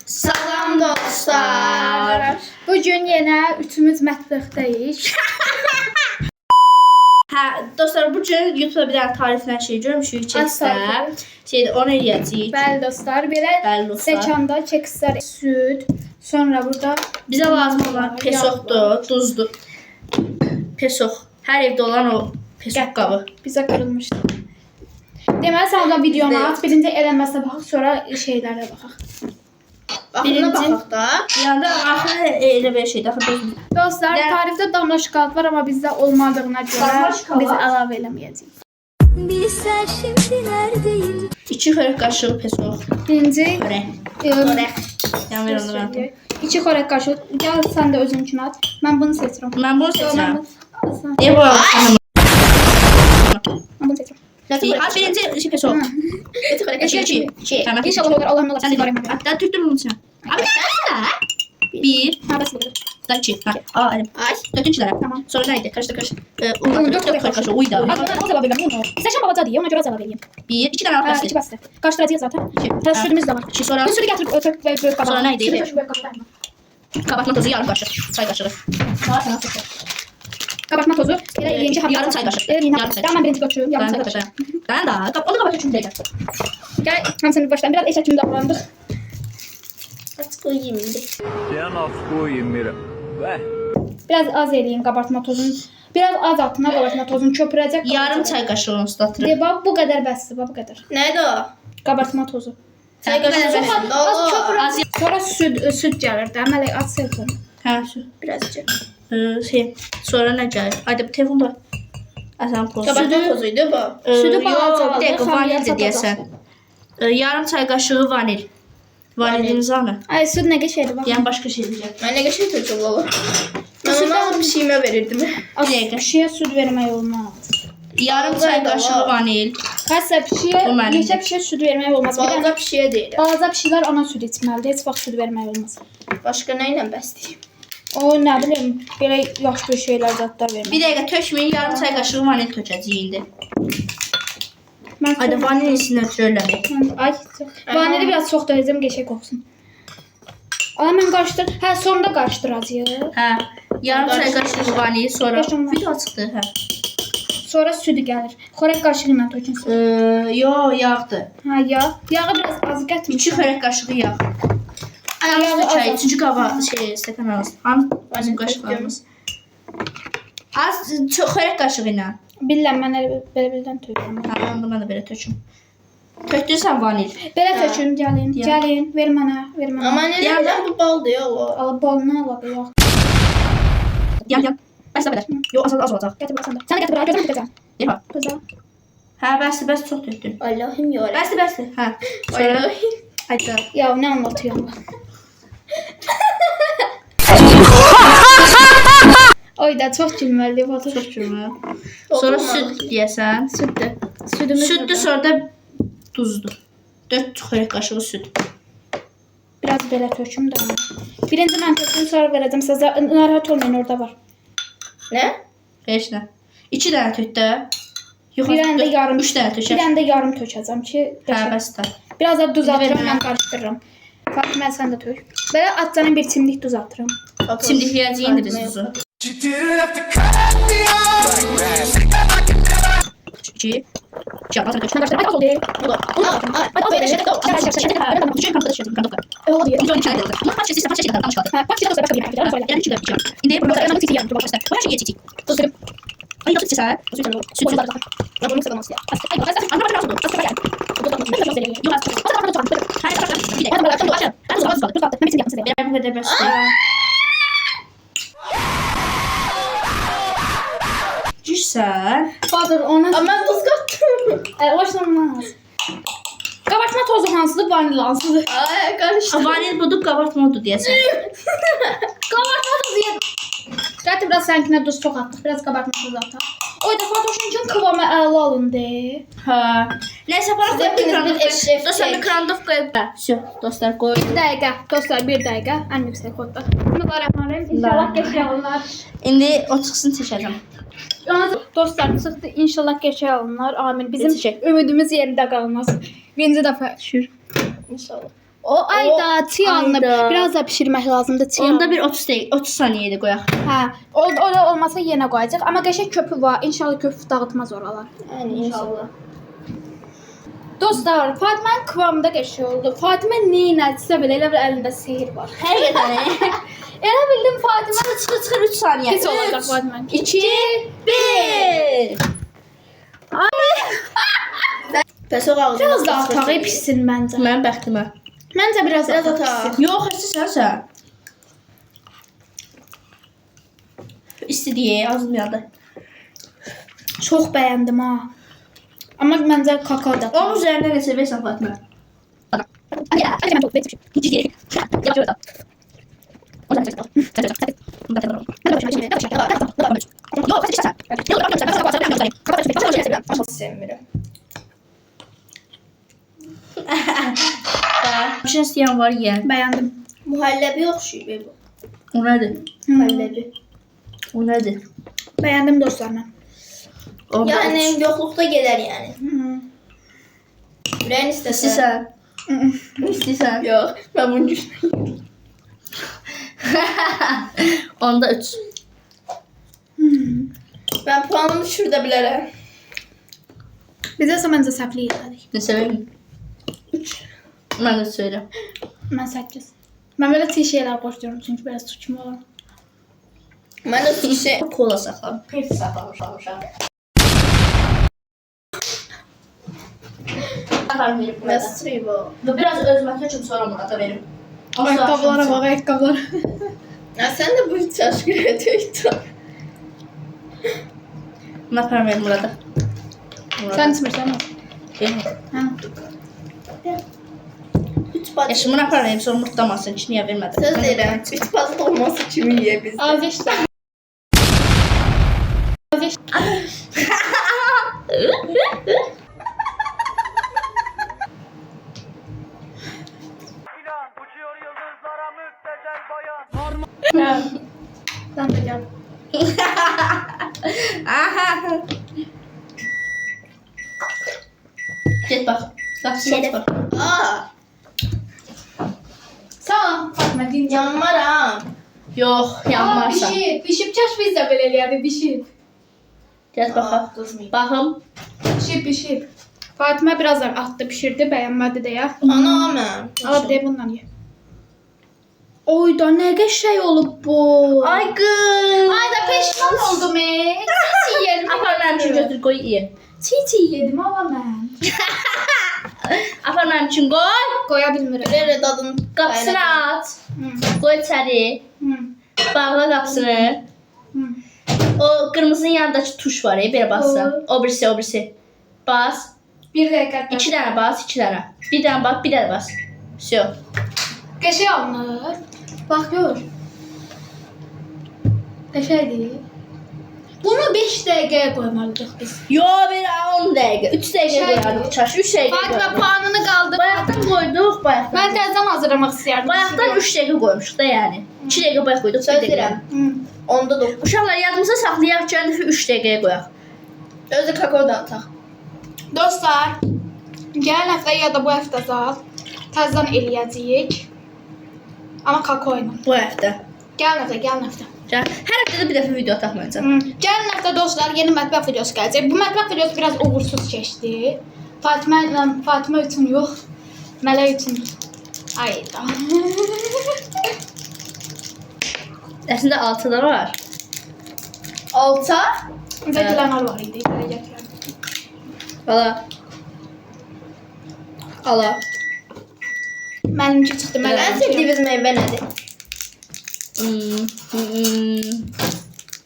Salam dostlar. Bugün yenə üçümüz mətbəxdəyik. Dostlar bugün YouTube'da bir tane tariflenen şey görmüşük çeksə. Şeyde onu eləyəcəyik. Bəli dostlar, belə Bəli dostlar. stəkanda kekslər, süd, sonra burada Bizə lazım olan pesoqdur, duzdur. Pesoq. Hər evdə olan o pesoq qabı. bizə qırılmışdı. Deməli sən oradan videonu at, birinci eləməsə baxaq, sonra şeylərə baxaq. Baxına baxaq da. Yanında axırı elə bir şeydir. Dostlar, tarifdə damla şokolad var, amma bizdə olmadığına görə Damla şokolad? biz əlavə eləməyəcəyik. Bilsen şimdi neredeyim? 2 xörək qaşığı pesoq. Birinci Xörək. Yan ver onu ben. 2 xörək qaşığı. Gəl sən də özünkünü at. Mən bunu seçirəm. Ben bunu seçirəm. Mən Ne bu? bunu seçirəm. Ha birinci şey pesoq. İki. Tamam. İnşallah olur, Allah'ım olur. Sen de hatta Türk'ten bunu sen. Abi bir. Ha, bəs budur. Da iki. Ha. Elim. Dördüncülərə. Tamam. Sonra neydi? Karıştır. Dört karıştır. Uyda. Az əlavə edirəm, bunu. İstəsən balaca deyim, ona görə az əlavə edeyim. Bir. İki tane Ha, karıştır. iki bəsdir. Qarışdıracağıq zaten. Teraz südümüz də var. İki sonra Bu südü gətirib ötürüb və böyük qabağa. Sonra neydi? Südü töküb böyük qabağa. kabartma tozu yarım kaşık. Çay kaşığı. Qabartma tozu. Elə yeyincə hava. Yarım çay qaşığı. Elə Yarım çay Tamam, birinci götürüyorum. Yarım çay Ben qaşığı. kaşığı. Ben daha. Onu kabartma çünkü değil. Gəl, hamısını başlayalım. Biraz eşək kimi davranırdıq. Kaç koyayım indi. Sen az koyayım bir. Ve Biraz az eləyim qabartma tozunu. Biraz az altına qabartma tozunu köpürəcək. Yarım çay kaşığı onu ıslatırım. De bax, bu qədər bəsdir, bax bu qədər. Neydi o? Qabartma tozu. Çay kaşığı. Az köpürəcək. Sonra süd gəlir də. Mələk az sevdim. Ha şu. Birazcık. Şey. Sonra ne gelir? Haydi bu telefon da. Asan poz. Kabartma tozuydu bu. Südü balaca Yok, bir dakika aldı, vanil hamıya de diyesen. Yarım çay kaşığı vanil. Vaniliniz var mı? Ay, süd nə qəşəngdir bax. Yani başka şey diyeceğim. Ben ne geçen çocuğum baba. Ben Sütü ona alıp şeyime verirdim. Az Bir dakika. pişiyə süd vermək olmaz. Yarım çay kaşığı vanil. Həsə pişiyə, Bu mənim. neçə pişiyə süd vermək olmaz. Bir dənə Balda bir şeye değil. balaca pişiklər ana süd içməlidir. Heç vaxt süd vermək olmaz. Başka neyle besleyeyim? O nə bilim, belə yaxşı bir şeylər zadlar vermək. Bir dakika tökmeyin, yarım çay kaşığı vanil tökəcəyik indi. Mən Haydi vanilin içindən çörləmək. Ay, vanili biraz çox dəyəcəm, qəşəng qoxsun. Ay, mən qarışdır. Hə, sonda qarışdıracağıq. Hə. Yarım çay kaşığı vanil, sonra Yaşamlar. video çıxdı, hə. Sonra südü gəlir. Xörək qaşığı ilə tökün südü. Yo, yağdır. Hə, yağ. Yağı biraz az 2 gətirmişəm. xörək qaşığı yağ. Yağı Ayağımızda çay, az. çünkü qaba şey, stəkan arası. Hanı bizim qaşıqlarımız. Az xörək qaşığı ilə. Bilirəm, mən elə belə-belədən tökürəm. Hə, onda mən də belə töküm. Tökdürsən vanil. Belə tökün, gəlin, Ya. gəlin. Ver mənə, ver mənə. Ama ne Yani- yani, bu bal diyor o. Al, balını al, yox. Yan. Bəs də qədər. Yo, az olacaq. Gətir bax sən də. Sən də gətir bura, gözümü tutacağam. Yepa. Gözəl. Hə, bəsdir, çox tökdün. Allah'ım ya. Bəsdir. Hə. Sonra Allah'ım. hayda. Ya, nə anlatıyorum ben? Oy da çox gülməli bu. Çox cümlə. Sonra süd deyəsən. Süddür. Südümüz Süddür, burada. sonra da duzdur. 4 xörək qaşığı süd. Biraz belə töküm də. Birinci mən töküm, sonra verəcəm sizə. Narahat olmayın, orada var. Ne? Heç nə. 2 dənə tök də. Yox, Bir dənə də yarım. 3 dənə Bir tökər. dənə də yarım tökəcəm ki, Hə, qəşəng. bəs də. Biraz da duz atıram, Verin. mən qarışdırıram. Fatimə sən də tök. Belə atcanın bir çimdik duz atıram. Çimdikləyəcəyindir biz duzu. 2. Çarpatın köşkünə Mən qarışdırıram. Ay, az oldu. Bunu al. Ay, az belə. Düşün kampda düşün kampda. O diyor. Bir tane dedi. Bunlar kaç sesi kaç kalmış kaldı. Ha, bak şimdi başka bir yer. Söyle. Yani 2 dakika. İndi burada Ben ben titriyorum, dur başla. Bu her şey yetecek. Tutuyorum. Ay yok sesi. Tutuyorum. Süt Süt süt. var. Ya bunu sıkılmaz ya. Ay, bak sen Ama biraz oldu. az gel. Bu da çok güzel. Yok az. Hadi bakalım çok. Hayır bir dakika. Hadi bakalım. Hadi. Hadi Dur hadi. bak. Ben bir şey yapayım size. Ben bu kadar basit. Güzel. Bahadır ona Ama ben tuz kattım. hoşlanmaz. Kabartma tozu hansıdır, vanilya hansıdır? Ay karıştı. Vanil budur, qabartma budur deyəsən. Kabartma tozu yer. Zaten biraz sənkinə duz çox atdıq. Biraz kabartma tozu ataq. O da Fatoşun üçün kıvamı əla alındı. Hə. Nəysə, para Sizə hepiniz bir eşref Dostlar, kek. mikrondov qoyub. Всё, dostlar, qoy. Bir dəqiqə, dostlar, bir dəqiqə. Ən yüksək kodda. Bismillahirrahmanirrahim. İnşallah qəşəng alınlar. İndi o çıxsın çəkəcəm. Dostlar, çıxdı. İnşallah qəşəng alınlar. Amin. Bizim Yetişək. ümidimiz yerində qalmaz. Birinci dəfə. Şür. İnşallah. O ayda çiyanını ayda. biraz da pişirmək lazımdır. Çiyan. Onda bir 30 dəqiqə, 30 saniyədə qoyaq. Hə, o da olmasa yenə qoyacaq. Amma qəşəng köpü var. İnşallah köpü dağıtmaz oralar. Yəni inşallah. Dostlar, Fatimənin kıvamında qəşəng oldu. Fatimə neynədirsə belə elə bir əlində sehir var. Həqiqətən. Elə bildim Fatimə Çıxır 3 saniyə. pis olacaq Fatimə. 2 1. Bəs o ağzına. Biraz da atağı pişsin məncə. Mənim bəxtimə. Məncə biraz Biraz da ataq. Yox, xəstəsən sən. İstədiyi azmayanda. Çox bəyəndim ha. Amma məncə kakao da. Onun üzərində nə sevirsən Fatimə? Sevmirəm. Üçün istəyən var yeyən. Bəyəndim. Mühəlləbi oxşuyur bu. O nədir? Mühəlləbi. O nədir? Bəyəndim dostlar mən. O Yəni yoxluqda gedər yəni. Ürəyin istəsə. İstəsən. İstəsən. Yox, mən bunu düşünürəm. Onda 3. Mən puanımı düşürdə bilərəm. Bizə isə məncə səpli yedik. Ne seveyim? 3. Mən də söyləyirəm. Mən 8. Mən belə çiğ şeylər xoşlayıram çünki biraz suçum olur. Mən də şey Kola saxlam. Pepsi saxlamışam. Aparım verib burada. Nəsri bu. Biraz özümə üçün sonra Murata verim. Ayaqqabılara bax, ayaqqabılara. Ya sən də bu çaşqıya töydün. Mən aparım verim Murata. Sən içmirsən o? Hə. Üç bacı. Yaşımını aparım verim sonra mutlamasın ki niyə vermədim. Söz deyirəm, üç bacı olması kimi yeyə biz. Az işte. Az işte. Uçuyor yıldızlara müptezel bayan. Ya. Sen de gel. Aha. Get bax. Qapısına bax. Aa, Sağ ol. Fatma dinle. yanmaram. Yox, yanmarsan. Pişip. Pişip çaş biz de böyle eləyədi. Pişip. Get baxaq. Qızmayım. Baxım. Pişip. Fatıma biraz da attı pişirdi. Beğenmedi de ya. Ana mən. Ama bir de bundan ye. Oy da ne qəşəng olub bu. Ay qız. Ay da peşman oldum Çiğ yedim. Apar mənim üçün götür qoy ye. Çiğ yedim ama ben. Apar mənim üçün qoy. Qoya bilmirəm. Belə dadını Qapısını aç. Hı. Qoy içəri. Hı. Bağla qapısını. Hı. O qırmızının yanındakı tuş var, belə bassan. O birisi, o birisi. Bas. Bir dəqiqə. 2 dənə bas, 2 dənə. Bir dənə bas, bir dənə bas. Всё. Qəşəng alınır. Bax gör. Qəşəngdir. Bunu 5 dəqiqəyə qoymalıyıq biz. Yo, belə 10 dəqiqə. 3 dəqiqə Şey qoyardıq çaş. 3 dəqiqə. Fatıma qoyardıq. puanını qaldır. Bayaqdan qoyduq, bayaqdan. Mən təzədən hazırlamaq istəyərdim. Bayaqdan 3 dəqiqə qoymuşuq da yəni. 2 dəqiqə bayaq qoyduq. Söz deyirəm. Hı. Onda 9. Uşaqlar yadımıza saxlayaq ki, 3 dəqiqəyə qoyaq. Özü kakao da ataq. Dostlar, gələn həftə ya da bu həftə zat təzədən eləyəcəyik. Amma kakao ilə. Bu həftə. Gələn həftə. Hər həftədə bir dəfə video ataq məncə. Gələn həftə dostlar yeni mətbəx videosu gələcək. Bu mətbəx videosu biraz uğursuz keçdi. Fatimə üçün yox, Mələk üçün. Ayda. Əslində 6-da var. 6. Bizə dilənar var idi. Belə gətirəm. Ala. Ala. Mənimki çıxdı, Ən Mələkimki. sevdiyiniz meyvə nədir?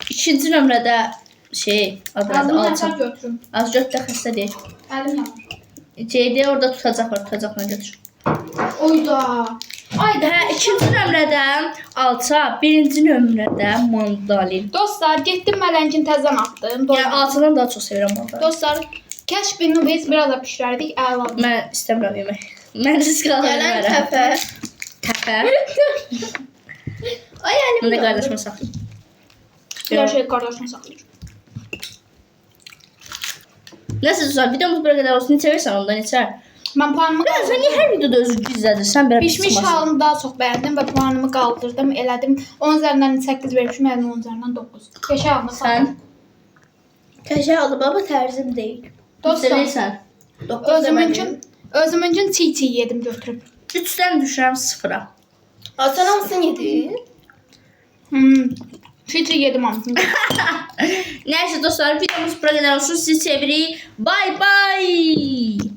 İkinci nömrədə adı Ağzını alçaq. nəfər götürüm. Az götür də xəstə deyil. Əlim yanır. CD orada tutacaq var, tutacaqla götür. Oyda. Ayda. Hə, ikinci nömrədə alça, birinci nömrədə mandalin. Dostlar, getdim Mələnkin təzədən atdım. Yəni alçadan daha çox sevirəm mandalin. Dostlar, kəşbini biz biraz da pişirərdik. Əla. Mən istəmirəm yemək. Mən risk ala Gələn bilmərəm. təpə. Təpə. Ay yəni Mən də bu. qardaşıma saxlayım. Bir şey qardaşına saxlayır. Nəsə Suzan, videomuz buraya qədər olsun. Neçə verirsən onda, neçə? Mən puanımı Sən qaldırdım. niyə hər videoda özü gizlədirsən? Belə Pişmiş halını daha çox bəyəndim və puanımı qaldırdım. Elədim. 10 üzərindən 8 vermişim, yəni 10 üzərindən 9. Peşə halını Sən Qəşəng oldu baba tərzim deyil. Dostlar, Dostlar, özümünkün çiğ yedim götürüb. 3-dən düşürəm 0-a. Sən hamısını yedin? Çiğ yedim hamısını. Nəysə dostlar, videomuz bu qədər olsun. Sizi sevirik. Bye bye.